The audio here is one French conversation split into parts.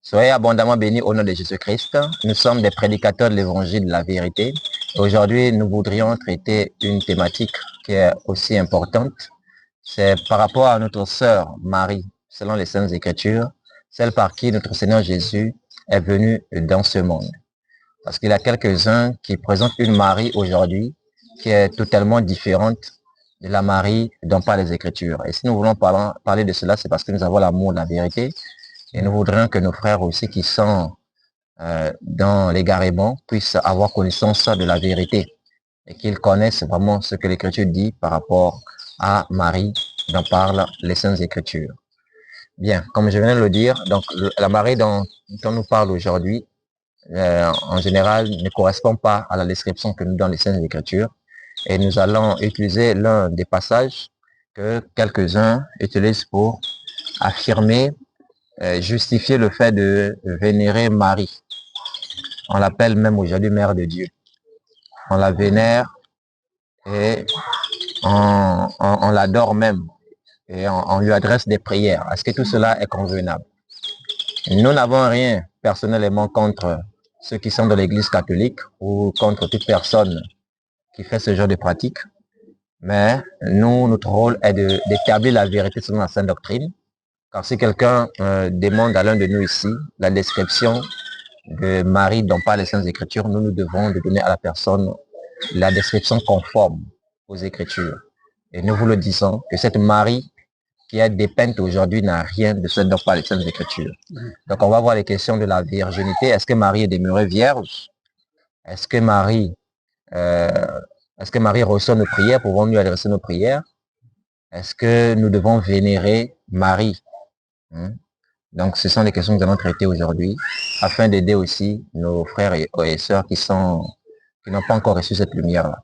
Soyez abondamment bénis au nom de Jésus-Christ. Nous sommes des prédicateurs de l'évangile de la vérité. Aujourd'hui, nous voudrions traiter une thématique qui est aussi importante. C'est par rapport à notre sœur Marie, selon les Saintes Écritures, celle par qui notre Seigneur Jésus est venu dans ce monde. Parce qu'il y a quelques-uns qui présentent une Marie aujourd'hui qui est totalement différente de la Marie dont parlent les Écritures. Et si nous voulons parler de cela, c'est parce que nous avons l'amour de la vérité. Et nous voudrions que nos frères aussi qui sont dans l'égarement puissent avoir connaissance de la vérité et qu'ils connaissent vraiment ce que l'Écriture dit par rapport à Marie dont parlent les Saintes Écritures. Bien, comme je viens de le dire, donc la Marie dont on nous parle aujourd'hui, en général, ne correspond pas à la description que nous donnent les Saintes Écritures. Et nous allons utiliser l'un des passages que quelques-uns utilisent pour affirmer justifier le fait de vénérer Marie. On l'appelle même aujourd'hui Mère de Dieu. On la vénère et on l'adore même. Et on lui adresse des prières. Est-ce que tout cela est convenable? Nous n'avons rien personnellement contre ceux qui sont de l'Église catholique ou contre toute personne qui fait ce genre de pratique. Mais nous, notre rôle est d'établir la vérité selon la Sainte Doctrine. Car si quelqu'un demande à l'un de nous ici la description de Marie dont parlent les Saintes Écritures, nous devons donner à la personne la description conforme aux Écritures. Et nous vous le disons que cette Marie qui est dépeinte aujourd'hui n'a rien de ce dont parlent les Saintes Écritures. Donc on va voir les questions de la virginité. Est-ce que Marie est demeurée vierge? Est-ce que Marie reçoit nos prières? Pouvons-nous lui adresser nos prières? Est-ce que nous devons vénérer Marie? Donc, ce sont les questions que nous allons traiter aujourd'hui, afin d'aider aussi nos frères et sœurs qui n'ont pas encore reçu cette lumière-là.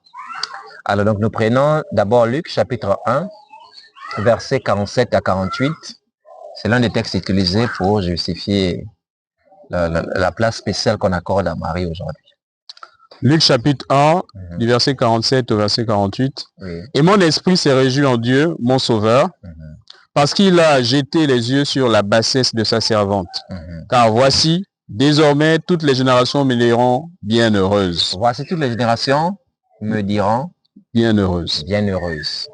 Alors, donc, nous prenons d'abord Luc, chapitre 1, versets 47 à 48. C'est l'un des textes utilisés pour justifier la place spéciale qu'on accorde à Marie aujourd'hui. Luc chapitre 1, du verset 47 au verset 48. Oui. Et mon esprit s'est réjoui en Dieu, mon sauveur, parce qu'il a jeté les yeux sur la bassesse de sa servante. Car voici, désormais, toutes les générations me diront bienheureuse. Voici, toutes les générations me diront bienheureuse. Bienheureuse.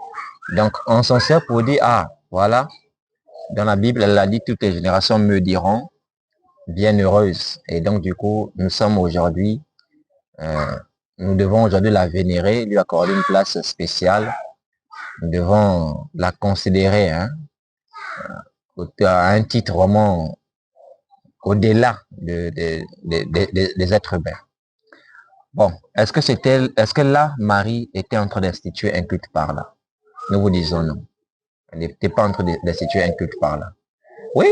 Donc, on s'en sert pour dire, ah, voilà, dans la Bible, elle a dit, toutes les générations me diront bienheureuse. Et donc, du coup, nous sommes aujourd'hui, nous devons aujourd'hui la vénérer, lui accorder une place spéciale. Nous devons la considérer, à un titre vraiment au-delà des êtres humains. Bon, est-ce que là, Marie était en train d'instituer un culte par là? Nous vous disons non. Elle n'était pas en train d'instituer un culte par là. Oui,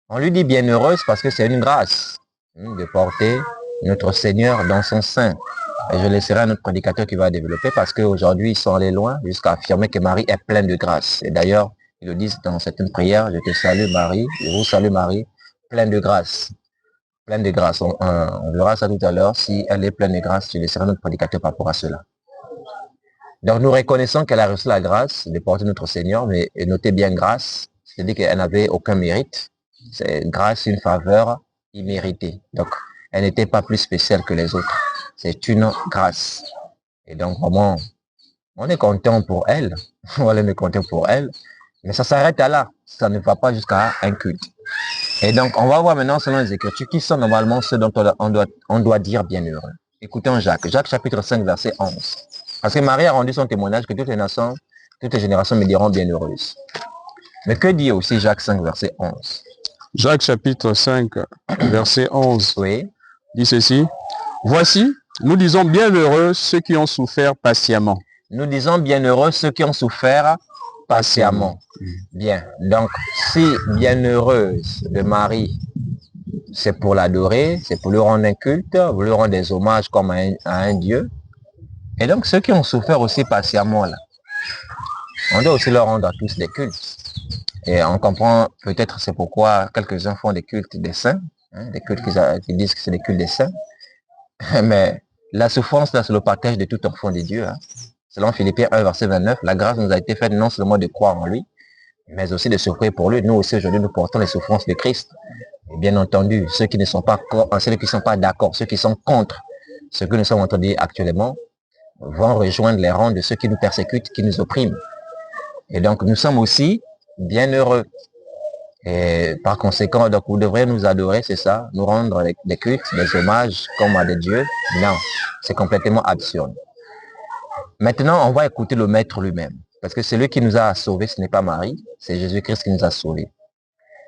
on lui dit bienheureuse parce que c'est une grâce de porter notre Seigneur dans son sein. Et je laisserai à notre prédicateur qui va développer parce qu'aujourd'hui, ils sont allés loin jusqu'à affirmer que Marie est pleine de grâce. Et d'ailleurs, ils le disent dans certaines prières, je te salue Marie, je vous salue Marie, pleine de grâce. Pleine de grâce. On verra ça tout à l'heure. Si elle est pleine de grâce, je laisserai notre prédicateur par rapport à cela. Donc nous reconnaissons qu'elle a reçu la grâce de porter notre Seigneur, mais notez bien grâce, c'est-à-dire qu'elle n'avait aucun mérite. C'est grâce, une faveur imméritée. Donc elle n'était pas plus spéciale que les autres. C'est une grâce. Et donc vraiment, on est content pour elle. On est content pour elle. Mais ça s'arrête à là. Ça ne va pas jusqu'à un culte. Et donc, on va voir maintenant selon les Écritures qui sont normalement ceux dont on doit dire bienheureux. Écoutons Jacques. Jacques chapitre 5, verset 11. Parce que Marie a rendu son témoignage que toutes les nations, toutes les générations me diront bienheureuses. Mais que dit aussi Jacques 5, verset 11? Jacques chapitre 5, verset 11. Oui. Dit ceci. Voici, nous disons bienheureux ceux qui ont souffert patiemment. Nous disons bienheureux ceux qui ont souffert patiemment. Bien. Donc, si bienheureuse de Marie, c'est pour l'adorer, c'est pour lui rendre un culte, pour lui rendre des hommages comme à un Dieu. Et donc, ceux qui ont souffert aussi patiemment, là, on doit aussi leur rendre à tous des cultes. Et on comprend, peut-être c'est pourquoi quelques-uns font des cultes des saints, des cultes qui disent que c'est des cultes des saints. Mais la souffrance, là, c'est le partage de tout enfant de Dieu. Selon Philippiens 1, verset 29, la grâce nous a été faite non seulement de croire en lui, mais aussi de souffrir pour lui. Nous aussi, aujourd'hui, nous portons les souffrances de Christ. Et bien entendu, ceux qui ne sont pas d'accord, ceux qui sont contre ce que nous sommes en train de dire actuellement, vont rejoindre les rangs de ceux qui nous persécutent, qui nous oppriment. Et donc, nous sommes aussi bien heureux. Et par conséquent, donc, vous devrez nous adorer, c'est ça, nous rendre des cultes, des hommages comme à des dieux. Non, c'est complètement absurde. Maintenant, on va écouter le Maître lui-même. Parce que celui qui nous a sauvés, ce n'est pas Marie, c'est Jésus-Christ qui nous a sauvés.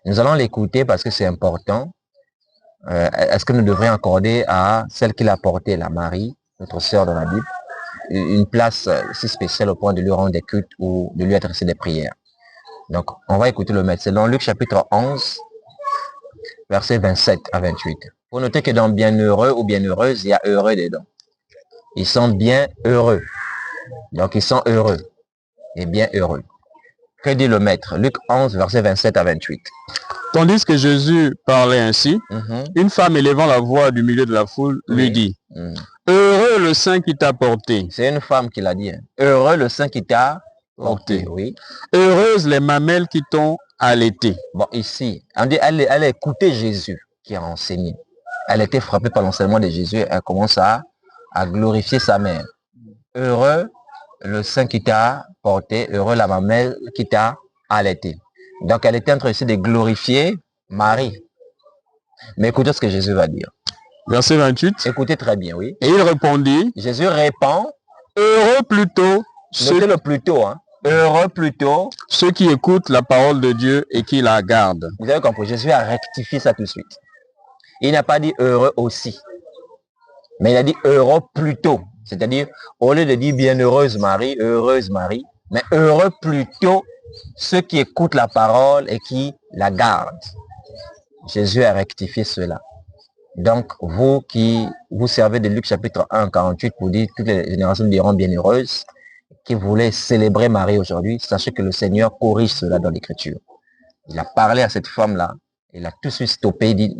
Nous allons l'écouter parce que c'est important. Est-ce que nous devrions accorder à celle qui l'a portée, la Marie, notre sœur dans la Bible, une place si spéciale au point de lui rendre des cultes ou de lui adresser des prières? Donc, on va écouter le Maître. C'est dans Luc chapitre 11, versets 27 à 28. Faut noter que dans bienheureux ou bienheureuse, il y a heureux dedans. Ils sont bien heureux. Donc, ils sont heureux et bien heureux. Que dit le Maître? Luc 11, versets 27 à 28. Tandis que Jésus parlait ainsi, une femme élevant la voix du milieu de la foule lui dit, heureux le sein qui t'a porté. C'est une femme qui l'a dit. Hein. Heureux le sein qui t'a porté. Oui. Heureuses les mamelles qui t'ont allaité. Bon, ici, on dit, elle a écouté Jésus qui a enseigné. Elle a été frappée par l'enseignement de Jésus. Elle commence à glorifier sa mère. Heureux le sein qui t'a porté. Heureux la mamelle qui t'a allaité. Donc, elle était en train de glorifier Marie. Mais écoutez ce que Jésus va dire. Verset 28. Écoutez très bien, oui. Et il répondit. Jésus répond. Heureux plutôt. Notez-le plutôt, hein. Heureux plutôt. Ceux qui écoutent la parole de Dieu et qui la gardent. Vous avez compris, Jésus a rectifié ça tout de suite. Il n'a pas dit heureux aussi. Mais il a dit heureux plutôt. C'est-à-dire, au lieu de dire bienheureuse Marie, mais heureux plutôt ceux qui écoutent la parole et qui la gardent. Jésus a rectifié cela. Donc, vous qui vous servez de Luc chapitre 1, 48 pour dire toutes les générations diront bienheureuses, qui voulaient célébrer Marie aujourd'hui, sachez que le Seigneur corrige cela dans l'Écriture. Il a parlé à cette femme-là, il a tout de suite stoppé, il dit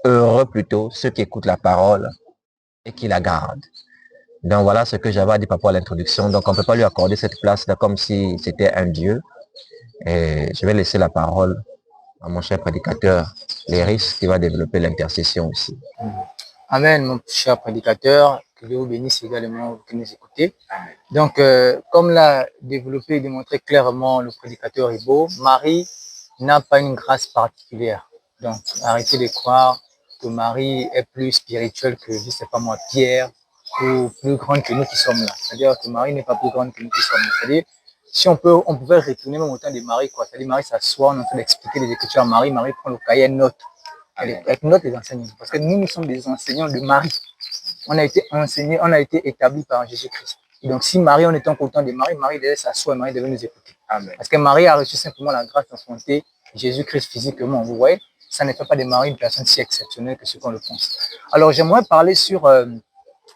heureux plutôt ceux qui écoutent la parole et qui la gardent. Donc voilà ce que j'avais à dire par rapport à l'introduction. Donc on ne peut pas lui accorder cette place-là comme si c'était un Dieu. Et je vais laisser la parole à mon cher prédicateur, Léris, qui va développer l'intercession aussi. Amen, mon cher prédicateur, que Dieu vous bénisse également, vous qui nous écoutez. Donc, comme l'a développé et démontré clairement le prédicateur Ibo, Marie n'a pas une grâce particulière. Donc, arrêtez de croire que Marie est plus spirituelle que, je ne sais pas moi, Pierre, ou plus grande que nous qui sommes là. C'est-à-dire que Marie n'est pas plus grande que nous qui sommes là. C'est-à-dire, si on pouvait retourner même au temps de Marie, quoi. C'est-à-dire, Marie s'assoit, on est en train d'expliquer les Écritures à Marie, Marie prend le cahier, elle note. Elle note les enseignants. Parce que nous sommes des enseignants de Marie. On a été enseignés, on a été établis par Jésus-Christ. Et donc, si Marie, on était en content de Marie, Marie devait s'asseoir, Marie devait nous écouter. Amen. Parce que Marie a reçu simplement la grâce d'affronter Jésus-Christ physiquement. Vous voyez, ça ne fait pas de Marie une personne si exceptionnelle que ce qu'on le pense. Alors, j'aimerais parler sur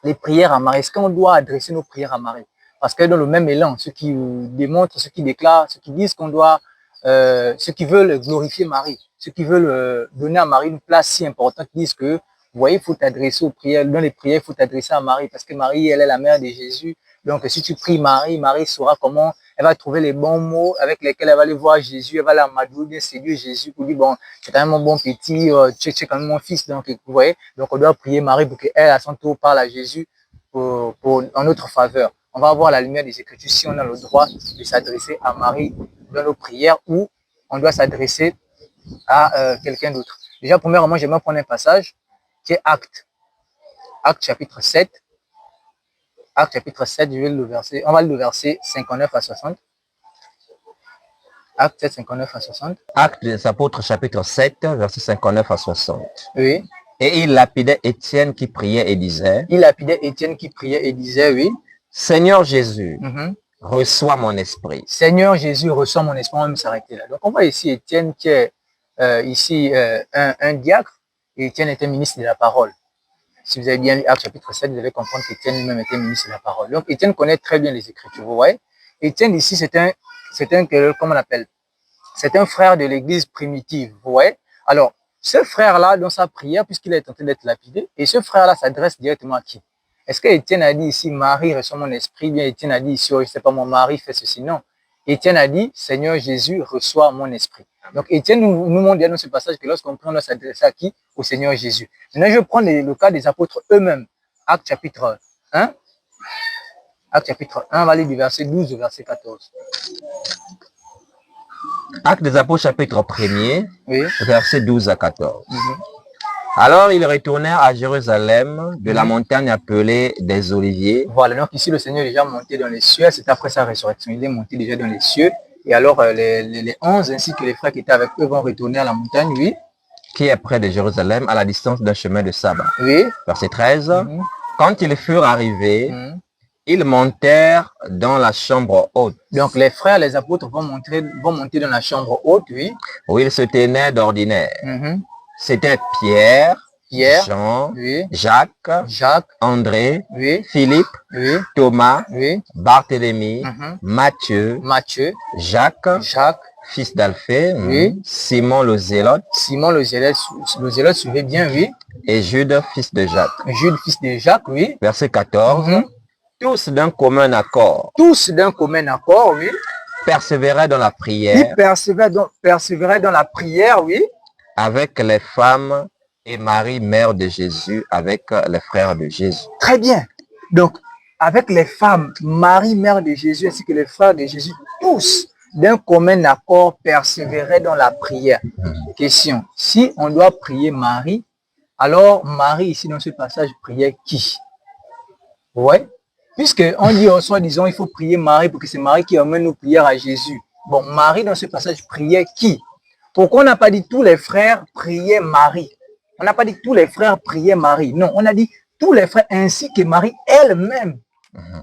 les prières à Marie. Est-ce qu'on doit adresser nos prières à Marie? Parce que dans le même élan, ceux qui démontrent, ceux qui déclarent, ceux qui disent qu'on doit, ceux qui veulent glorifier Marie, ceux qui veulent donner à Marie une place si importante, disent que, vous voyez, il faut t'adresser aux prières. Dans les prières, il faut t'adresser à Marie parce que Marie, elle est la mère de Jésus. Donc, si tu pries Marie, Marie saura comment, elle va trouver les bons mots avec lesquels elle va aller voir Jésus, elle va l'amadouer, séduire Jésus pour dire, bon, c'est quand même mon bon petit, tu es quand même mon fils. Donc, vous voyez, donc on doit prier Marie pour qu'elle, à son tour, parle à Jésus en notre faveur. On va avoir la lumière des Écritures si on a le droit de s'adresser à Marie dans nos prières ou on doit s'adresser à quelqu'un d'autre. Déjà, premièrement, j'aimerais prendre un passage qui est Actes. Actes chapitre 7. Actes chapitre 7, on va le verser 59 à 60. Actes 7, 59 à 60. Actes des apôtres chapitre 7, verset 59 à 60. Oui. Et il lapidait Étienne qui priait et disait. Il lapidait Étienne qui priait et disait, oui. Seigneur Jésus, reçois mon esprit. Seigneur Jésus, reçois mon esprit. On va même s'arrêter là. Donc on voit ici Étienne qui est ici un diacre. Et Étienne était ministre de la parole. Si vous avez bien lu Actes chapitre 7, vous allez comprendre qu'Étienne lui-même était ministre de la parole. Donc Étienne connaît très bien les Écritures, vous voyez. Étienne ici, c'est un, comment on appelle? C'est un frère de l'église primitive, vous voyez. Alors, ce frère-là, dans sa prière, puisqu'il est en train d'être lapidé, et ce frère-là s'adresse directement à qui? Est-ce que Étienne a dit ici, Marie reçoit mon esprit, bien Étienne a dit ici, oh, je ne sais pas, mon mari fait ceci? Non. Étienne a dit, Seigneur Jésus, reçois mon esprit. Donc Étienne nous montre dans ce passage que lorsqu'on prend, on doit s'adresser à qui? Au Seigneur Jésus. Maintenant, je prends le cas des apôtres eux-mêmes. Acte chapitre 1. Acte chapitre 1, on va aller du verset 12 au verset 14. Acte des apôtres chapitre 1er, Oui. verset 12 à 14. Alors ils retournèrent à Jérusalem de la montagne appelée des Oliviers. Voilà, donc ici le Seigneur est déjà monté dans les cieux, c'est après sa résurrection, il est monté déjà dans les cieux. Et alors les 11 ainsi que les frères qui étaient avec eux vont retourner à la montagne, oui. Qui est près de Jérusalem, à la distance d'un chemin de sabbat. Oui. Verset 13. Quand ils furent arrivés, ils montèrent dans la chambre haute. Donc les frères, les apôtres vont monter dans la chambre haute, oui. Où ils se tenaient d'ordinaire. C'était Pierre, Jean, oui. Jacques, André, oui. Philippe, oui. Thomas, oui. Barthélemy, Matthieu, Jacques, fils d'Alphée, oui. Simon le Zélote, suivait bien, oui. Et Jude, fils de Jacques. Jude, fils de Jacques, oui. Verset 14. Tous d'un commun accord. Tous d'un commun accord, oui. Persévéraient dans la prière. Ils persévéraient dans la prière, oui. Avec les femmes et Marie, mère de Jésus, avec les frères de Jésus. Très bien. Donc, avec les femmes, Marie, mère de Jésus, ainsi que les frères de Jésus, tous d'un commun accord persévéraient dans la prière. Question. Si on doit prier Marie, alors Marie, ici dans ce passage, priait qui? Ouais. Puisque on dit, soi-disant, il faut prier Marie pour que c'est Marie qui emmène nos prières à Jésus. Bon, Marie dans ce passage priait qui? Pourquoi on n'a pas dit tous les frères priaient Marie? On n'a pas dit tous les frères priaient Marie. Non, on a dit tous les frères ainsi que Marie elle-même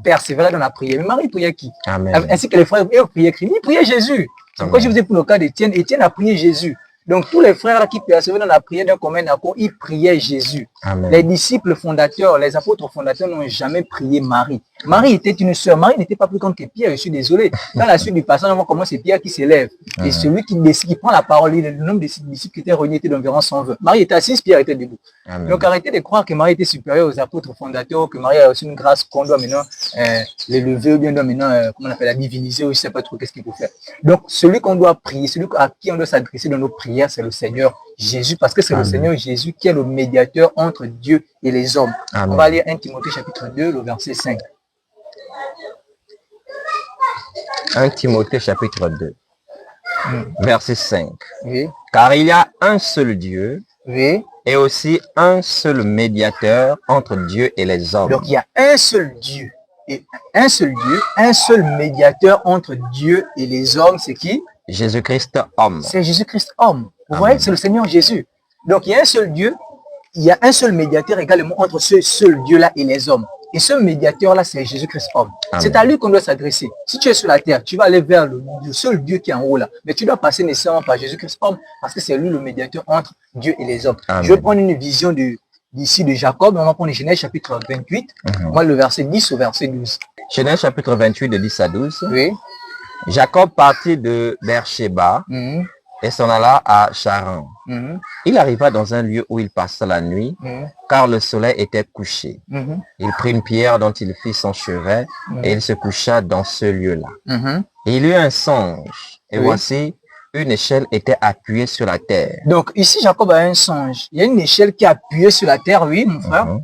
persévérait dans la prière. Mais Marie priait qui? Amen. Ainsi que les frères priaient qui? Ils priaient Jésus. C'est pourquoi je vous ai pris le cas d'Étienne. Étienne a prié Jésus. Donc tous les frères là qui persévéraient dans la prière d'un commun accord, ils priaient Jésus. Amen. Les disciples fondateurs, les apôtres fondateurs n'ont jamais prié Marie. Marie était une sœur. Marie n'était pas plus grande que Pierre. Je suis désolé. Dans la suite du passage, on voit comment c'est Pierre qui s'élève. Et celui qui prend la parole, le nombre de disciples qui étaient réunis était d'environ 120. Marie était assise, Pierre était debout. Amen. Donc arrêtez de croire que Marie était supérieure aux apôtres fondateurs, que Marie a reçu une grâce qu'on doit maintenant l'élever ou bien doit maintenant, comment on appelle, la diviniser, ou je ne sais pas trop qu'est-ce qu'il faut faire. Donc celui qu'on doit prier, celui à qui on doit s'adresser dans nos prières, c'est le Seigneur Jésus, parce que c'est le Seigneur Jésus qui est le médiateur entre Dieu et les hommes. Amen. On va lire 1 Timothée chapitre 2, le verset 5. 1 Timothée chapitre 2, verset 5. Oui. Car il y a un seul Dieu, oui. Et aussi un seul médiateur entre Dieu et les hommes. Donc il y a un seul Dieu, et un seul médiateur entre Dieu et les hommes, c'est qui? Jésus-Christ homme. C'est Jésus-Christ homme. Vous voyez, c'est le Seigneur Jésus. Donc il y a un seul Dieu, il y a un seul médiateur également entre ce seul Dieu-là et les hommes. Et ce médiateur-là, c'est Jésus-Christ homme. C'est à lui qu'on doit s'adresser. Si tu es sur la terre, tu vas aller vers le seul Dieu qui est en haut là. Mais tu dois passer nécessairement par Jésus-Christ homme, parce que c'est lui le médiateur entre Dieu et les hommes. Amen. Je vais prendre une vision d'ici de Jacob. On va prendre Genèse chapitre 28. On va le verset 10 au verset 12. Genèse chapitre 28 de 10 à 12. Oui. Jacob partit de Beersheba et s'en alla à Charan. Il arriva dans un lieu où il passa la nuit, car le soleil était couché. Il prit une pierre dont il fit son chevet et il se coucha dans ce lieu-là. Et il eut un songe. Et voici, une échelle était appuyée sur la terre. Donc ici, Jacob a un songe. Il y a une échelle qui est appuyée sur la terre, oui, mon frère.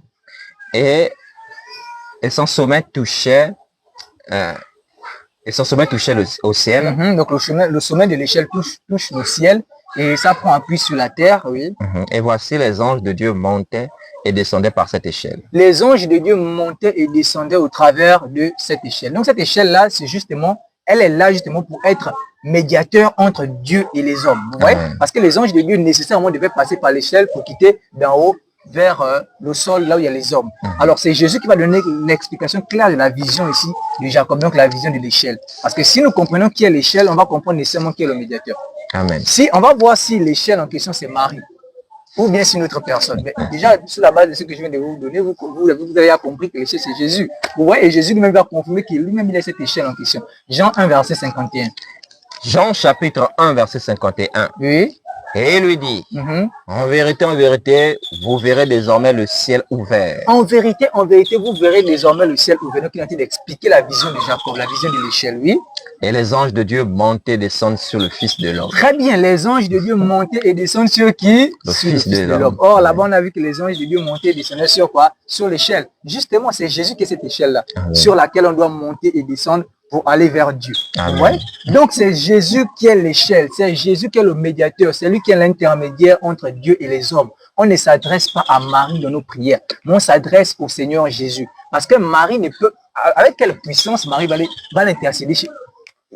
Et son sommet touchait... au ciel. Donc le sommet de l'échelle touche le ciel et ça prend appui sur la terre, oui. Et voici les anges de Dieu montaient et descendaient par cette échelle. Les anges de Dieu montaient et descendaient au travers de cette échelle. Donc cette échelle-là, c'est justement, elle est là justement pour être médiateur entre Dieu et les hommes. Vous voyez? Parce que les anges de Dieu nécessairement devaient passer par l'échelle pour quitter d'en haut vers le sol, là où il y a les hommes. Alors c'est Jésus qui va donner une explication claire de la vision ici de Jacob, donc la vision de l'échelle. Parce que si nous comprenons qui est l'échelle, on va comprendre nécessairement qui est le médiateur. Amen. Si on va voir si l'échelle en question c'est Marie, ou bien c'est une autre personne. Mais déjà, sur la base de ce que je viens de vous donner, vous avez compris que l'échelle c'est Jésus. Vous voyez, et Jésus lui-même va confirmer qu'il lui-même il a cette échelle en question. Jean 1, verset 51. Jean chapitre 1, verset 51. Oui. Et il lui dit, en vérité, vous verrez désormais le ciel ouvert. En vérité, vous verrez désormais le ciel ouvert. Donc, il a dit d'expliquer la vision de Jacob, la vision de l'échelle, oui. Et les anges de Dieu montaient et descendent sur le Fils de l'homme. Très bien, les anges de Dieu montaient et descendent sur qui? Le Sur le Fils Fils de de l'homme. l'homme. Or, là-bas, on a vu que les anges de Dieu montaient et descendaient sur quoi? Sur l'échelle. Justement, c'est Jésus qui est cette échelle-là, sur laquelle on doit monter et descendre pour aller vers Dieu. Ouais? Donc, c'est Jésus qui est l'échelle, c'est Jésus qui est le médiateur, c'est lui qui est l'intermédiaire entre Dieu et les hommes. On ne s'adresse pas à Marie dans nos prières, mais on s'adresse au Seigneur Jésus. Parce que Marie ne peut, avec quelle puissance Marie va l'intercéder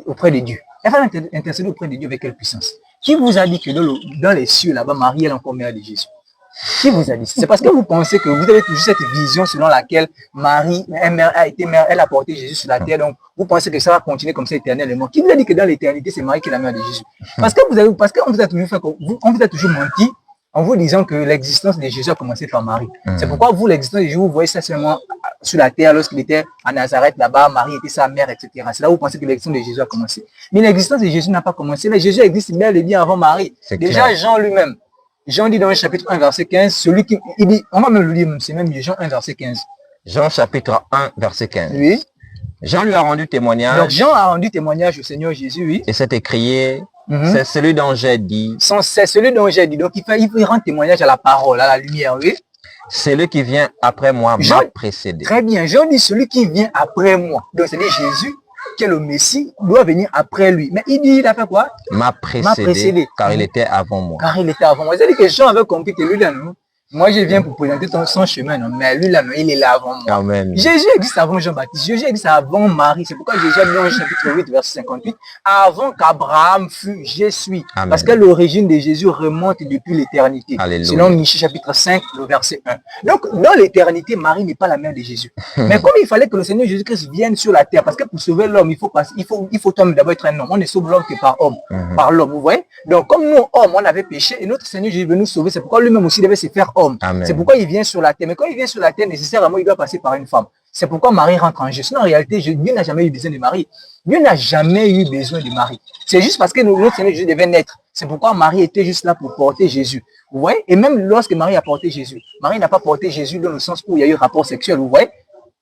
auprès de Dieu? Elle va intercéder auprès de Dieu avec quelle puissance? Qui vous a dit que dans les cieux, là-bas, Marie est encore mère de Jésus? Qui vous a dit? C'est parce que vous pensez que vous avez toujours cette vision selon laquelle Marie a été mère, elle a porté Jésus sur la terre, donc vous pensez que ça va continuer comme ça éternellement. Qui vous a dit que dans l'éternité, c'est Marie qui est la mère de Jésus? Parce qu'on vous a toujours fait, on vous a toujours menti en vous disant que l'existence de Jésus a commencé par Marie. C'est pourquoi vous, l'existence de Jésus, vous voyez ça seulement sur la terre lorsqu'il était à Nazareth, là-bas, Marie était sa mère, etc. C'est là où vous pensez que l'existence de Jésus a commencé. Mais l'existence de Jésus n'a pas commencé. Mais Jésus existe bel et bien avant Marie. Déjà, clair. Jean lui-même. Jean dit dans le chapitre 1, verset 15, celui qui, il dit, on va me le lire, c'est même Jean 1, verset 15. Jean chapitre 1, verset 15. Oui. Jean lui a rendu témoignage. Donc Jean a rendu témoignage au Seigneur Jésus, oui. Et c'est écrié, c'est celui dont j'ai dit. C'est celui dont j'ai dit. Donc il rend témoignage à la parole, à la lumière, oui. Celui qui vient après moi m'a précédé. Très bien, Jean dit celui qui vient après moi. Donc c'est-à-dire Jésus, qui est le Messie, doit venir après lui. Mais il dit, il a fait quoi? M'a précédé, car il était avant moi. Car il était avant moi. C'est-à-dire que Jean avait compris que lui, là, non? Moi, je viens pour présenter son chemin, non? Mais lui, là, non, il est là avant moi. Amen. Jésus existe avant Jean-Baptiste. Jésus existe avant Marie. C'est pourquoi Jésus a dit dans le chapitre 8, verset 58, avant qu'Abraham fût, je suis. Amen. Parce que l'origine de Jésus remonte depuis l'éternité. Selon Michée chapitre 5, le verset 1. Donc, dans l'éternité, Marie n'est pas la mère de Jésus. Mais comme il fallait que le Seigneur Jésus-Christ vienne sur la terre, parce que pour sauver l'homme, il faut d'abord être un homme. On ne sauve l'homme que par homme, par l'homme, vous voyez? Donc, comme nous, hommes, on avait péché, et notre Seigneur Jésus veut nous sauver, c'est pourquoi lui-même aussi devait se faire homme. C'est pourquoi il vient sur la terre. Mais quand il vient sur la terre, nécessairement, il doit passer par une femme. C'est pourquoi Marie rentre en jeu. Sinon, en réalité, Dieu n'a jamais eu besoin de Marie. Dieu n'a jamais eu besoin de Marie. C'est juste parce que notre Seigneur Jésus devait naître. C'est pourquoi Marie était juste là pour porter Jésus. Vous voyez? Et même lorsque Marie a porté Jésus, Marie n'a pas porté Jésus dans le sens où il y a eu rapport sexuel. Vous voyez?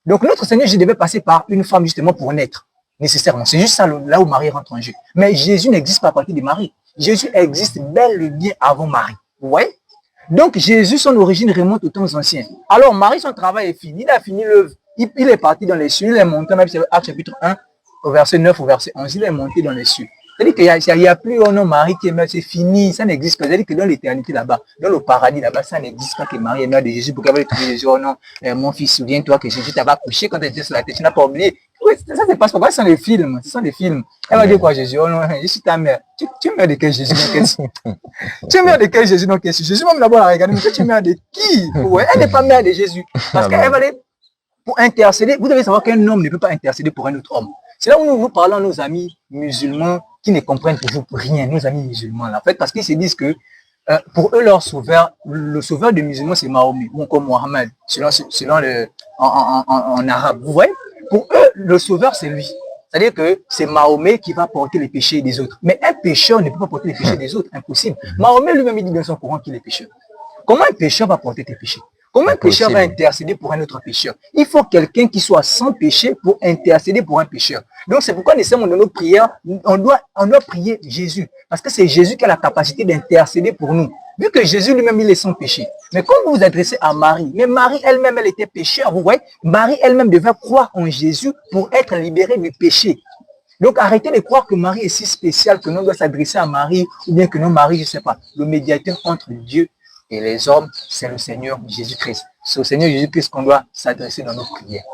Donc, notre Seigneur Jésus devait passer par une femme justement pour naître. Nécessairement. C'est juste ça là où Marie rentre en jeu. Mais Jésus n'existe pas à partir de Marie. Jésus existe bel et bien avant Marie. Vous voyez? Donc, Jésus, son origine remonte aux temps anciens. Alors, Marie, son travail est fini. Il a fini l'œuvre. Il est parti dans les cieux. Il est monté, même Actes chapitre 1, au verset 9, au verset 11. Il est monté dans les cieux. C'est-à-dire qu'il n'y a plus un nom Marie qui est mère. C'est fini. Ça n'existe pas. C'est-à-dire que dans l'éternité là-bas, dans le paradis là-bas, ça n'existe pas que Marie est mère de Jésus. Pour qu'elle ait trouvé Jésus. Oh non, mon fils, souviens-toi que Jésus t'avait couché quand tu étais sur la tête. Tu n'as pas oublié. Oui, ça se passe pas. Ce sont des films. Ce sont des films. Elle va dire quoi, Jésus? Oh non, je suis ta mère. Tu es mère de quel Jésus? Tu es mère de quel Jésus? Jésus même d'abord la regarder, mais tu es mère de qui? Ouais, elle n'est pas mère de Jésus. Parce qu'elle va aller pour intercéder. Vous devez savoir qu'un homme ne peut pas intercéder pour un autre homme. C'est là où nous parlons à nos amis musulmans qui ne comprennent toujours rien, nos amis musulmans là. En fait, parce qu'ils se disent que pour eux, leur sauveur, le sauveur des musulmans, c'est Mahomet, ou comme Mohammed, selon en arabe. Vous voyez? Pour eux, le sauveur, c'est lui. C'est-à-dire que c'est Mahomet qui va porter les péchés des autres. Mais un pécheur ne peut pas porter les péchés des autres, impossible. Mahomet lui-même dit dans son Coran qu'il est pécheur. Comment un pécheur va porter tes péchés? Comment un pécheur va intercéder pour un autre pécheur? Il faut quelqu'un qui soit sans péché pour intercéder pour un pécheur. Donc c'est pourquoi nécessairement dans nos prières, on doit prier Jésus. Parce que c'est Jésus qui a la capacité d'intercéder pour nous. Vu que Jésus lui-même, il est sans péché. Mais quand vous vous adressez à Marie, mais Marie elle-même, elle était pécheur, vous voyez? Marie elle-même devait croire en Jésus pour être libérée du péché. Donc arrêtez de croire que Marie est si spéciale que nous doit s'adresser à Marie, ou bien que non, Marie, je ne sais pas. Le médiateur entre Dieu et les hommes, c'est le Seigneur Jésus-Christ. C'est au Seigneur Jésus-Christ qu'on doit s'adresser dans nos prières.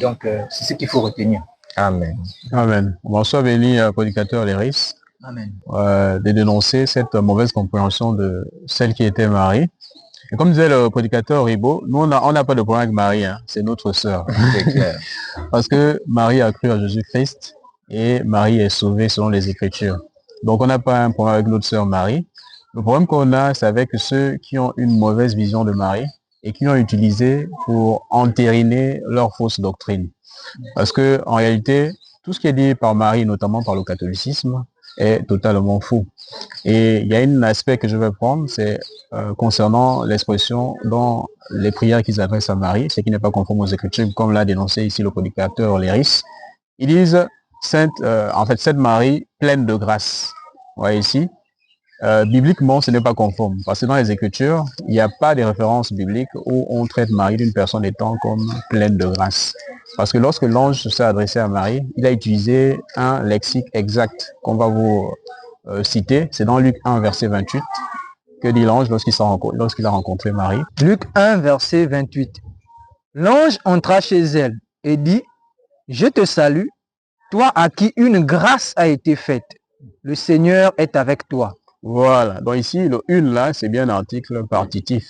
Donc, c'est ce qu'il faut retenir. Amen. Amen. Bonsoir, béni, prédicateur Léris. Amen. De dénoncer cette mauvaise compréhension de celle qui était Marie. Et comme disait le prédicateur Ribaud, nous, on n'a pas de problème avec Marie, hein. C'est notre sœur. C'est clair. Parce que Marie a cru à Jésus-Christ et Marie est sauvée selon les Écritures. Donc, on n'a pas un problème avec notre sœur Marie. Le problème qu'on a, c'est avec ceux qui ont une mauvaise vision de Marie et qui l'ont utilisé pour entériner leur fausse doctrine. Parce que, en réalité, tout ce qui est dit par Marie, notamment par le catholicisme, est totalement faux. Et il y a un aspect que je vais prendre, c'est concernant l'expression dans les prières qu'ils adressent à Marie, ce qui n'est pas conforme aux Écritures, comme l'a dénoncé ici le prédicateur Léris. Ils disent, en fait, Sainte Marie, pleine de grâce. Vous voyez ici, bibliquement, ce n'est pas conforme, parce que dans les Écritures, il n'y a pas de référence biblique où on traite Marie d'une personne étant comme pleine de grâce. Parce que lorsque l'ange s'est adressé à Marie, il a utilisé un lexique exact qu'on va vous citer. C'est dans Luc 1, verset 28, que dit l'ange lorsqu'il a rencontré Marie. Luc 1, verset 28. L'ange entra chez elle et dit, « Je te salue, toi à qui une grâce a été faite. Le Seigneur est avec toi. » Voilà. Donc ici, le une là, c'est bien un article partitif.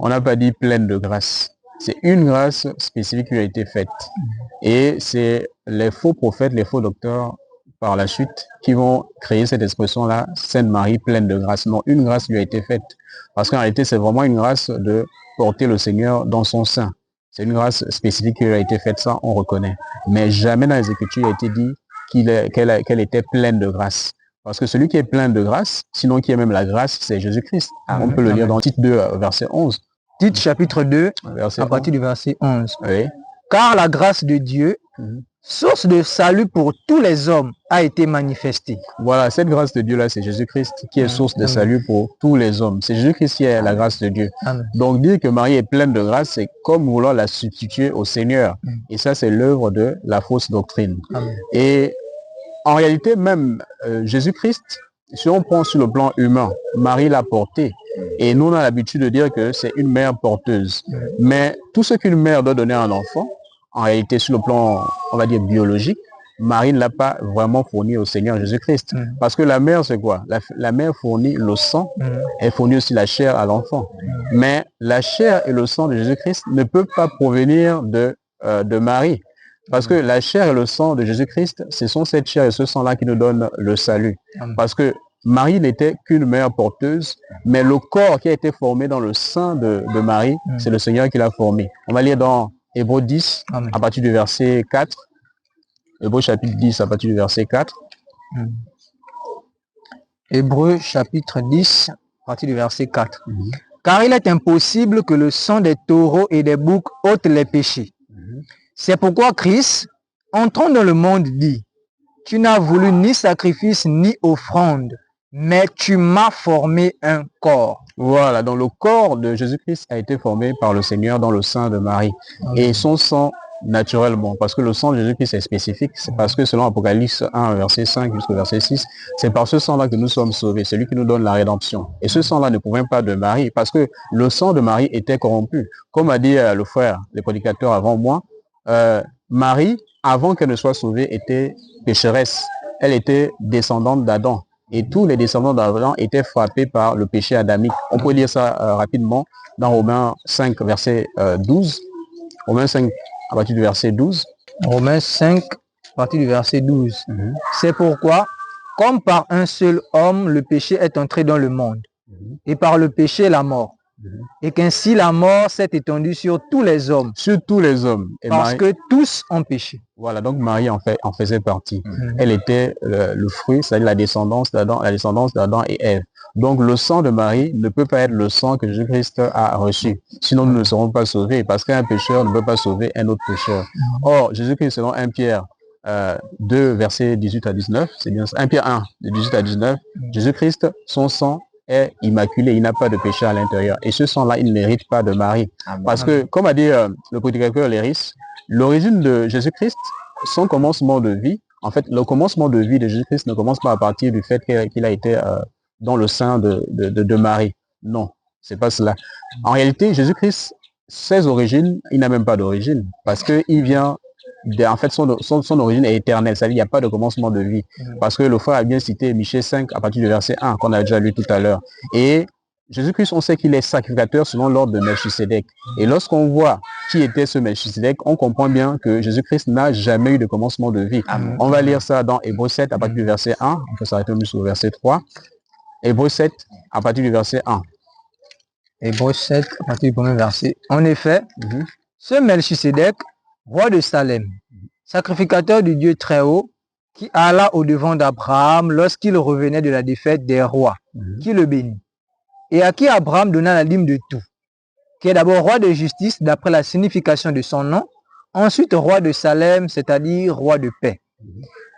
On n'a pas dit pleine de grâce. C'est une grâce spécifique qui a été faite. Et c'est les faux prophètes, les faux docteurs, par la suite, qui vont créer cette expression-là, Sainte Marie pleine de grâce. Non, une grâce lui a été faite. Parce qu'en réalité, c'est vraiment une grâce de porter le Seigneur dans son sein. C'est une grâce spécifique qui lui a été faite, ça, on reconnaît. Mais jamais dans les Écritures, il a été dit qu'elle était pleine de grâce. Parce que celui qui est plein de grâce, sinon qui est même la grâce, c'est Jésus-Christ. On peut le lire dans Tite 2, verset 11. Tite chapitre 2, verset à partir du verset 11. Oui. Car la grâce de Dieu, source de salut pour tous les hommes, a été manifestée. Voilà, cette grâce de Dieu-là, c'est Jésus-Christ qui est source de salut pour tous les hommes. C'est Jésus-Christ qui est la grâce de Dieu. Amen. Donc dire que Marie est pleine de grâce, c'est comme vouloir la substituer au Seigneur. Et ça, c'est l'œuvre de la fausse doctrine. Amen. Et en réalité, même Jésus-Christ, si on prend sur le plan humain, Marie l'a porté. Et nous, on a l'habitude de dire que c'est une mère porteuse. Mais tout ce qu'une mère doit donner à un enfant, en réalité, sur le plan, on va dire, biologique, Marie ne l'a pas vraiment fourni au Seigneur Jésus-Christ. Parce que la mère, c'est quoi? La mère fournit le sang, elle fournit aussi la chair à l'enfant. Mais la chair et le sang de Jésus-Christ ne peuvent pas provenir de Marie. Parce que la chair et le sang de Jésus-Christ, ce sont cette chair et ce sang-là qui nous donnent le salut. Parce que Marie n'était qu'une mère porteuse, mais le corps qui a été formé dans le sein de Marie, c'est le Seigneur qui l'a formé. On va lire dans Hébreux 10, à partir du verset 4. Hébreux chapitre 10, à partir du verset 4. Hébreux chapitre 10, à partir du verset 4. Car il est impossible que le sang des taureaux et des boucs ôte les péchés. C'est pourquoi Christ, entrant dans le monde, dit, « Tu n'as voulu ni sacrifice ni offrande, mais tu m'as formé un corps. » Voilà, donc le corps de Jésus-Christ a été formé par le Seigneur dans le sein de Marie. Et son sang, naturellement, parce que le sang de Jésus-Christ est spécifique, c'est parce que selon Apocalypse 1, verset 5 jusqu'au verset 6, c'est par ce sang-là que nous sommes sauvés, c'est lui qui nous donne la rédemption. Et ce sang-là ne provient pas de Marie, parce que le sang de Marie était corrompu. Comme a dit le frère, le prédicateur avant moi, Marie, avant qu'elle ne soit sauvée, était pécheresse. Elle était descendante d'Adam. Et tous les descendants d'Adam étaient frappés par le péché adamique. On peut lire ça rapidement dans Romains 5, verset 12. Romains 5, à partir du verset 12. Romains 5, à partir du verset 12. C'est pourquoi, comme par un seul homme, le péché est entré dans le monde, et par le péché, la mort. Et qu'ainsi la mort s'est étendue sur tous les hommes. Sur tous les hommes. Et parce que tous ont péché. Voilà, donc Marie en faisait partie. Elle était le fruit, c'est-à-dire la descendance d'Adam et Ève. Donc le sang de Marie ne peut pas être le sang que Jésus-Christ a reçu. Sinon nous ne serons pas sauvés, parce qu'un pécheur ne peut pas sauver un autre pécheur. Or, Jésus-Christ, selon 1 Pierre 2, versets 18 à 19, c'est bien ça, 1 Pierre 1, de 18 à 19, Jésus-Christ, son sang est immaculé, il n'a pas de péché à l'intérieur. Et ce sang-là, il n'hérite pas de Marie. Parce que, comme a dit le prédicateur Léris, l'origine de Jésus-Christ, son commencement de vie, en fait, le commencement de vie de Jésus-Christ ne commence pas à partir du fait qu'il a été dans le sein de Marie. Non, c'est pas cela. En réalité, Jésus-Christ, ses origines, il n'a même pas d'origine. Parce qu'il vient... En fait, son origine est éternelle, c'est-à-dire qu'il n'y a pas de commencement de vie. Parce que le frère a bien cité Michée 5 à partir du verset 1, qu'on a déjà lu tout à l'heure. Et Jésus-Christ, on sait qu'il est sacrificateur selon l'ordre de Melchisédek. Et lorsqu'on voit qui était ce Melchisédek, on comprend bien que Jésus-Christ n'a jamais eu de commencement de vie. On va lire ça dans Hébreux 7 à partir du verset 1, on peut s'arrêter même sur le verset 3. Hébreux 7 à partir du verset 1. Hébreux 7 à partir du premier verset. En effet, ce Melchisédek, roi de Salem, sacrificateur du Dieu très haut, qui alla au-devant d'Abraham lorsqu'il revenait de la défaite des rois, qui le bénit, et à qui Abraham donna la dîme de tout, qui est d'abord roi de justice d'après la signification de son nom, ensuite roi de Salem, c'est-à-dire roi de paix,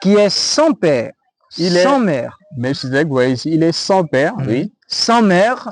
qui est sans père, sans mère. Mais vous voyez ici, il est sans père, oui. Sans mère,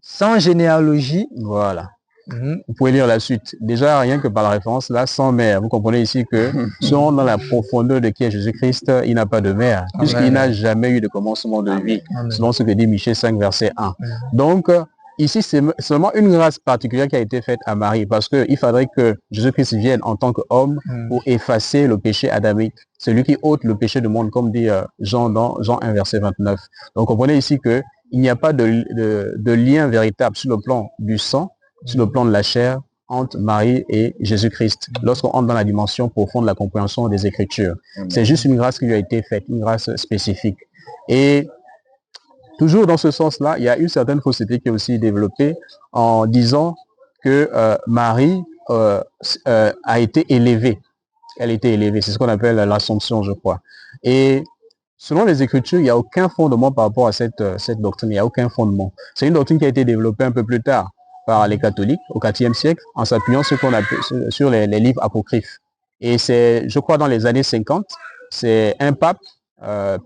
sans généalogie. Voilà. Vous pouvez lire la suite. Déjà, rien que par la référence, là, sans mère. Vous comprenez ici que, selon dans la profondeur de qui est Jésus-Christ, il n'a pas de mère, puisqu'il n'a jamais eu de commencement de vie, selon ce que dit Michée 5, verset 1. Donc, ici, c'est seulement une grâce particulière qui a été faite à Marie, parce qu'il faudrait que Jésus-Christ vienne en tant qu'homme pour effacer le péché adamique, celui qui ôte le péché du monde, comme dit Jean dans Jean 1, verset 29. Donc, comprenez ici que il n'y a pas de lien véritable sur le plan du sang, sur le plan de la chair, entre Marie et Jésus-Christ, lorsqu'on entre dans la dimension profonde de la compréhension des Écritures. C'est juste une grâce qui lui a été faite, une grâce spécifique. Et toujours dans ce sens-là, il y a une certaine fausseté qui est aussi développée en disant que Marie a été élevée. Elle a été élevée, c'est ce qu'on appelle l'Assomption, je crois. Et selon les Écritures, il n'y a aucun fondement par rapport à cette doctrine, il n'y a aucun fondement. C'est une doctrine qui a été développée un peu plus tard par les catholiques au IVe siècle en s'appuyant sur les livres apocryphes. Et c'est, je crois, dans les années 50, c'est un pape,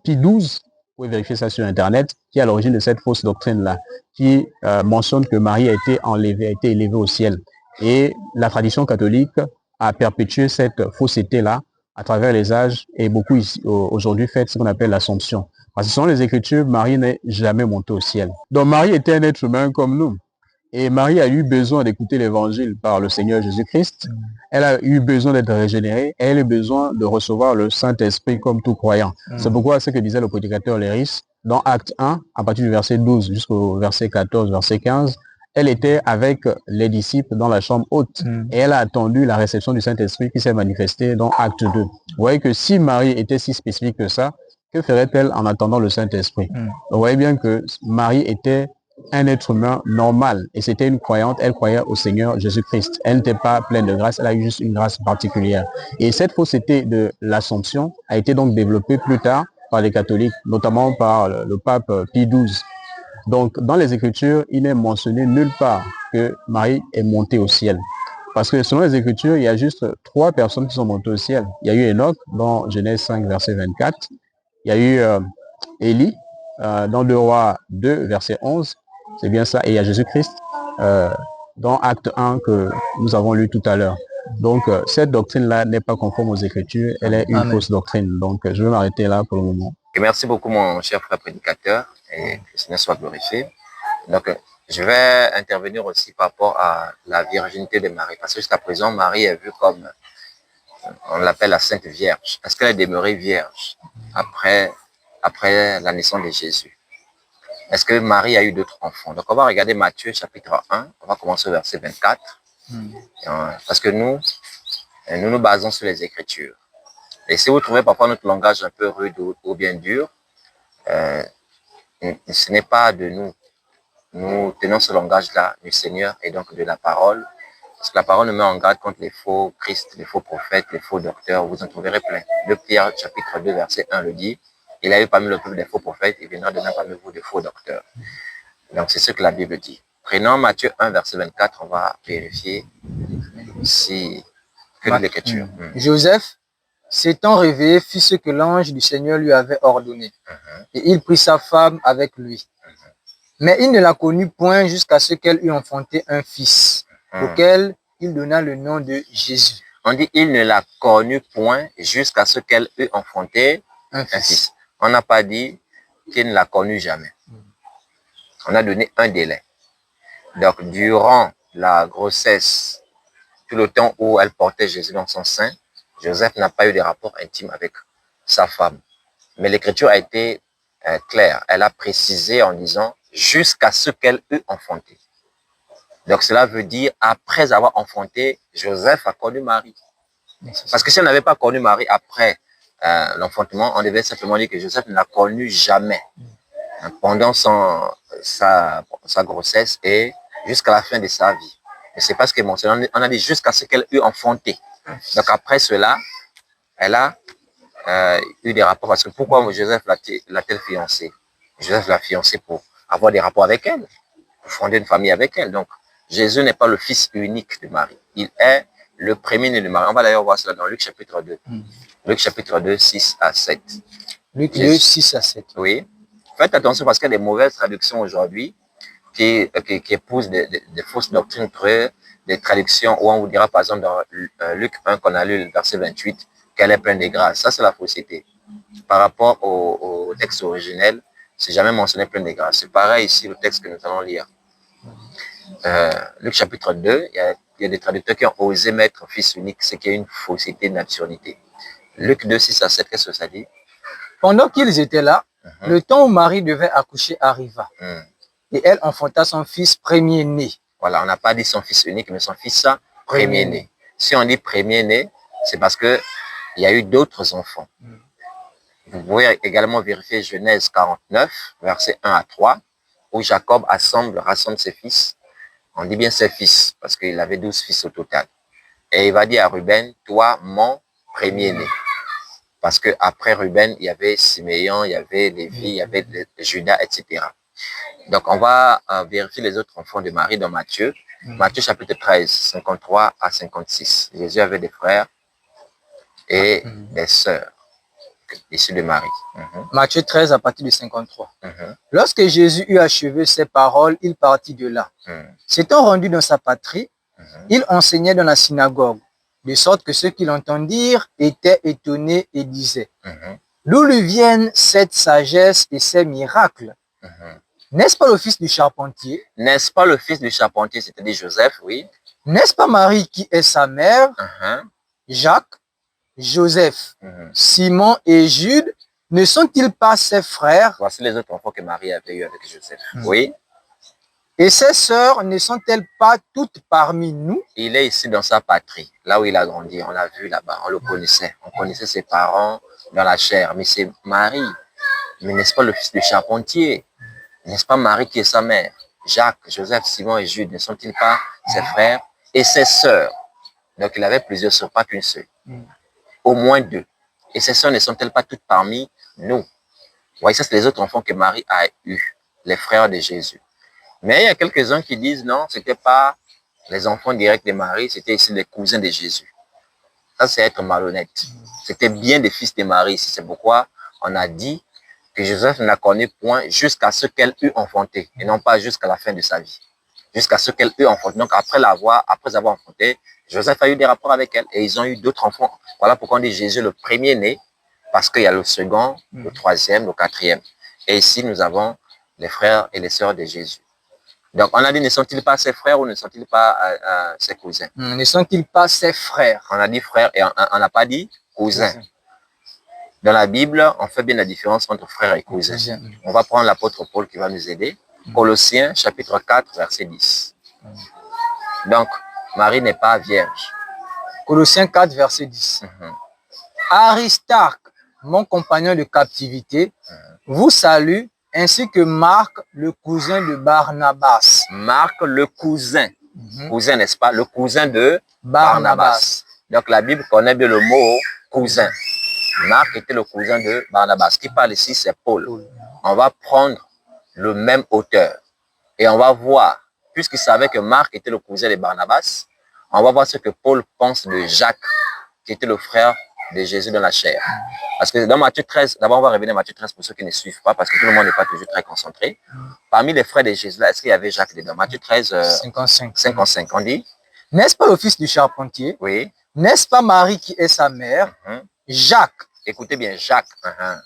Pie XII, vous pouvez vérifier ça sur Internet, qui est à l'origine de cette fausse doctrine-là, qui mentionne que Marie a été enlevée, a été élevée au ciel. Et la tradition catholique a perpétué cette fausseté-là à travers les âges et beaucoup ici aujourd'hui fait ce qu'on appelle l'Assomption. Parce que selon les Écritures, Marie n'est jamais montée au ciel. Donc Marie était un être humain comme nous. Et Marie a eu besoin d'écouter l'évangile par le Seigneur Jésus-Christ. Elle a eu besoin d'être régénérée. Elle a eu besoin de recevoir le Saint-Esprit comme tout croyant. C'est pourquoi ce que disait le prédicateur Léris, dans Acte 1, à partir du verset 12 jusqu'au verset 14, verset 15, elle était avec les disciples dans la chambre haute. Et elle a attendu la réception du Saint-Esprit qui s'est manifestée dans Acte 2. Vous voyez que si Marie était si spécifique que ça, que ferait-elle en attendant le Saint-Esprit? Vous voyez bien que Marie était un être humain normal et c'était une croyante, elle croyait au Seigneur Jésus-Christ. Elle n'était pas pleine de grâce, elle a eu juste une grâce particulière. Et cette fausseté de l'Assomption a été donc développée plus tard par les catholiques, notamment par le pape Pie XII. Donc dans les Écritures, il n'est mentionné nulle part que Marie est montée au ciel. Parce que selon les Écritures, il y a juste 3 personnes qui sont montées au ciel. Il y a eu Enoch dans Genèse 5, verset 24. Il y a eu Élie dans 2 Rois 2, verset 11. C'est bien ça. Et il y a Jésus-Christ dans Acte 1 que nous avons lu tout à l'heure. Donc, cette doctrine-là n'est pas conforme aux Écritures. Elle est une fausse doctrine. Donc, je vais m'arrêter là pour le moment. Et merci beaucoup, mon cher frère prédicateur. Et que le Seigneur soit glorifié. Donc, je vais intervenir aussi par rapport à la virginité de Marie. Parce que jusqu'à présent, Marie est vue comme, on l'appelle la Sainte Vierge. Est-ce qu'elle est demeurée vierge après la naissance de Jésus? Est-ce que Marie a eu d'autres enfants? Donc, on va regarder Matthieu chapitre 1. On va commencer au verset 24. Parce que nous nous basons sur les Écritures. Et si vous trouvez parfois notre langage un peu rude ou bien dur, ce n'est pas de nous. Nous tenons ce langage-là du Seigneur et donc de la parole. Parce que la parole nous met en garde contre les faux Christ, les faux prophètes, les faux docteurs. Vous en trouverez plein. 2 Pierre chapitre 2, verset 1 le dit. Il a eu parmi le peuple des faux prophètes, il viendra demain parmi vous des faux docteurs. Donc, c'est ce que la Bible dit. Prenons Matthieu 1, verset 24, on va vérifier si que l'Écriture. Joseph, s'étant réveillé, fit ce que l'ange du Seigneur lui avait ordonné. Et il prit sa femme avec lui. Mais il ne la connut point jusqu'à ce qu'elle eût enfanté un fils, auquel il donna le nom de Jésus. On dit il ne la connut point jusqu'à ce qu'elle eût enfanté un fils. On n'a pas dit qu'il ne l'a connut jamais. On a donné un délai. Donc, durant la grossesse, tout le temps où elle portait Jésus dans son sein, Joseph n'a pas eu de rapport intime avec sa femme. Mais l'Écriture a été claire. Elle a précisé en disant jusqu'à ce qu'elle eût enfanté. Donc, cela veut dire après avoir enfanté, Joseph a connu Marie. Parce que si on n'avait pas connu Marie après l'enfantement, on devait simplement dire que Joseph ne l'a connue jamais pendant sa grossesse et jusqu'à la fin de sa vie. Mais c'est pas ce qui est mentionné. On a dit jusqu'à ce qu'elle eût enfanté. Donc après cela, elle a eu des rapports. Parce que pourquoi Joseph l'a-t-il fiancé? Joseph l'a fiancé pour avoir des rapports avec elle, pour fonder une famille avec elle. Donc, Jésus n'est pas le fils unique de Marie. Il est le premier-né de Marie. On va d'ailleurs voir cela dans Luc chapitre 2. Luc chapitre 2, 6 à 7. Luc 2, 6 à 7. Oui. Faites attention parce qu'il y a des mauvaises traductions aujourd'hui qui épousent des fausses doctrines, des traductions où on vous dira par exemple dans Luc 1 qu'on a lu le verset 28 qu'elle est pleine de grâce. Ça, c'est la fausseté. Par rapport au texte originel, c'est jamais mentionné pleine de grâce. C'est pareil ici, le texte que nous allons lire. Luc chapitre 2, il y a des traducteurs qui ont osé mettre fils unique, ce qui est une fausseté, une absurdité. Luc 2, 6 à 7, qu'est-ce que ça dit? Pendant qu'ils étaient là, le temps où Marie devait accoucher arriva. Et elle enfanta son fils premier-né. Voilà, on n'a pas dit son fils unique, mais son fils premier-né. Si on dit premier-né, c'est parce qu'il y a eu d'autres enfants. Vous pouvez également vérifier Genèse 49, versets 1 à 3, où Jacob rassemble ses fils. On dit bien ses fils, parce qu'il avait 12 fils au total. Et il va dire à Ruben, toi, mon premier-né. Parce qu'après Ruben, il y avait Siméon, il y avait Lévi, il y avait Judas, etc. Donc, on va vérifier les autres enfants de Marie dans Matthieu. Matthieu chapitre 13, 53 à 56. Jésus avait des frères et des sœurs issus de Marie. Matthieu 13 à partir de 53. Lorsque Jésus eut achevé ces paroles, il partit de là. S'étant rendu dans sa patrie, il enseignait dans la synagogue, de sorte que ceux qui l'entendirent étaient étonnés et disaient, d'où lui viennent cette sagesse et ces miracles? N'est-ce pas le fils du charpentier? N'est-ce pas le fils du charpentier, c'est-à-dire Joseph, oui. N'est-ce pas Marie qui est sa mère? Jacques, Joseph, Simon et Jude, ne sont-ils pas ses frères? Voici les autres enfants que Marie avait eu avec Joseph. Oui. Et ses sœurs ne sont-elles pas toutes parmi nous? Il est ici dans sa patrie, là où il a grandi. On l'a vu là-bas, on le connaissait. On connaissait ses parents dans la chair. Mais c'est Marie. Mais n'est-ce pas le fils du charpentier? N'est-ce pas Marie qui est sa mère? Jacques, Joseph, Simon et Jude ne sont-ils pas ses frères et ses sœurs? Donc il avait plusieurs sœurs, pas qu'une seule. Au moins 2. Et ces sœurs ne sont-elles pas toutes parmi nous? Vous voyez, ça c'est les autres enfants que Marie a eus, les frères de Jésus. Mais il y a quelques-uns qui disent non, ce n'était pas les enfants directs de Marie, c'était ici les cousins de Jésus. Ça c'est être malhonnête. C'était bien des fils de Marie. C'est pourquoi on a dit que Joseph n'a connu point jusqu'à ce qu'elle eut enfanté, et non pas jusqu'à la fin de sa vie. Jusqu'à ce qu'elle eut enfanté. Donc après avoir enfanté, Joseph a eu des rapports avec elle et ils ont eu d'autres enfants. Voilà pourquoi on dit Jésus le premier-né, parce qu'il y a le second, le troisième, le quatrième. Et ici, nous avons les frères et les sœurs de Jésus. Donc on a dit, ne sont-ils pas ses frères ou ne sont-ils pas ses cousins? Ne sont-ils pas ses frères? On a dit frères et on n'a pas dit cousins. Dans la Bible, on fait bien la différence entre frères et cousins. On va prendre l'apôtre Paul qui va nous aider. Colossiens chapitre 4, verset 10. Donc, Marie n'est pas vierge. Colossiens 4, verset 10. Aristarque, mon compagnon de captivité, vous salue, ainsi que Marc, le cousin de Barnabas. Marc, le cousin. Cousin, n'est-ce pas? Le cousin de Barnabas. Donc, la Bible connaît bien le mot cousin. Marc était le cousin de Barnabas. Qui parle ici, c'est Paul. On va prendre le même auteur et on va voir, puisqu'il savait que Marc était le cousin de Barnabas, on va voir ce que Paul pense de Jacques, qui était le frère de Jésus dans la chair. Parce que dans Matthieu 13, d'abord on va revenir à Matthieu 13 pour ceux qui ne suivent pas, parce que tout le monde n'est pas toujours très concentré. Parmi les frères de Jésus, là, est-ce qu'il y avait Jacques dedans? Matthieu 13, 55, on dit. N'est-ce pas le fils du charpentier? Oui. N'est-ce pas Marie qui est sa mère? Jacques. Écoutez bien, Jacques.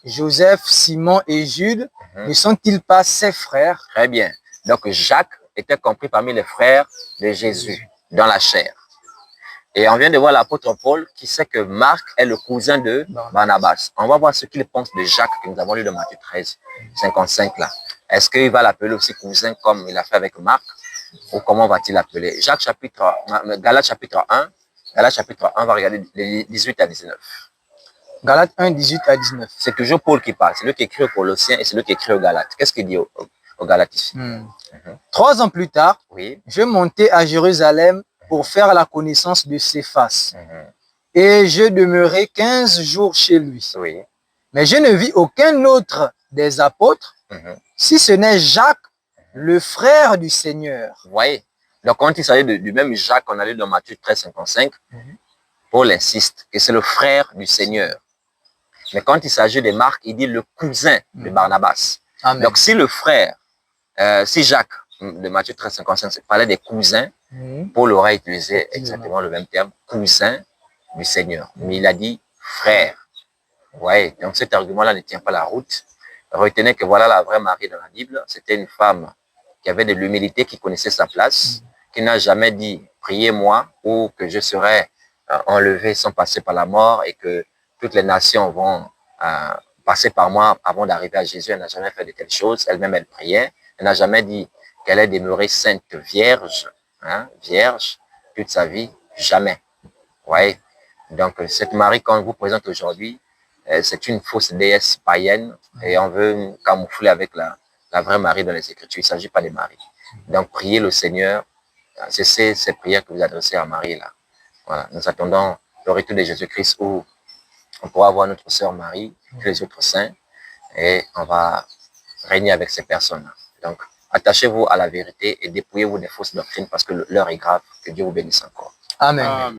Joseph, Simon et Jude, ne sont-ils pas ses frères? Très bien. Donc Jacques était compris parmi les frères de Jésus dans la chair. Et on vient de voir l'apôtre Paul qui sait que Marc est le cousin de Barnabas. On va voir ce qu'il pense de Jacques que nous avons lu dans Matthieu 13, 55 là. Est-ce qu'il va l'appeler aussi cousin comme il a fait avec Marc? Ou comment va-t-il l'appeler? Galates chapitre 1. Galates chapitre 1, on va regarder les 18 à 19. Galates 1, 18 à 19. C'est toujours Paul qui parle. C'est lui qui écrit aux Colossiens et c'est lui qui écrit aux Galates. Qu'est-ce qu'il dit aux Galates ici? 3 ans plus tard, oui. je montais à Jérusalem pour faire la connaissance de Céphas et je demeurai 15 jours chez lui. Oui. Mais je ne vis aucun autre des apôtres, si ce n'est Jacques, le frère du Seigneur. Vous voyez? Donc, quand il s'agit du même Jacques qu'on a lu dans Matthieu 13, 55, Paul insiste que c'est le frère du Seigneur. Mais quand il s'agit de Marc, il dit le cousin de Barnabas. Amen. Donc, si le frère, si Jacques de Matthieu 13, 55 parlait des cousins, Paul aurait utilisé exactement le même terme, cousin du Seigneur. Mais il a dit frère. Vous voyez? Donc, cet argument-là ne tient pas la route. Retenez que voilà la vraie Marie dans la Bible. C'était une femme qui avait de l'humilité, qui connaissait sa place, qui n'a jamais dit « priez-moi » ou que je serai enlevé sans passer par la mort et que toutes les nations vont passer par moi avant d'arriver à Jésus. Elle n'a jamais fait de telles choses. Elle-même, elle priait. Elle n'a jamais dit qu'elle est demeurée sainte vierge, vierge, toute sa vie. Jamais. Vous voyez? Donc, cette Marie qu'on vous présente aujourd'hui, c'est une fausse déesse païenne et on veut camoufler avec la vraie Marie dans les Écritures. Il ne s'agit pas de Marie. Donc, priez le Seigneur. C'est ces prières que vous adressez à Marie là. Voilà. Nous attendons le retour de Jésus-Christ où on pourra voir notre sœur Marie, tous les autres saints, et on va régner avec ces personnes. Donc, attachez-vous à la vérité et dépouillez-vous des fausses doctrines parce que l'heure est grave. Que Dieu vous bénisse encore. Amen.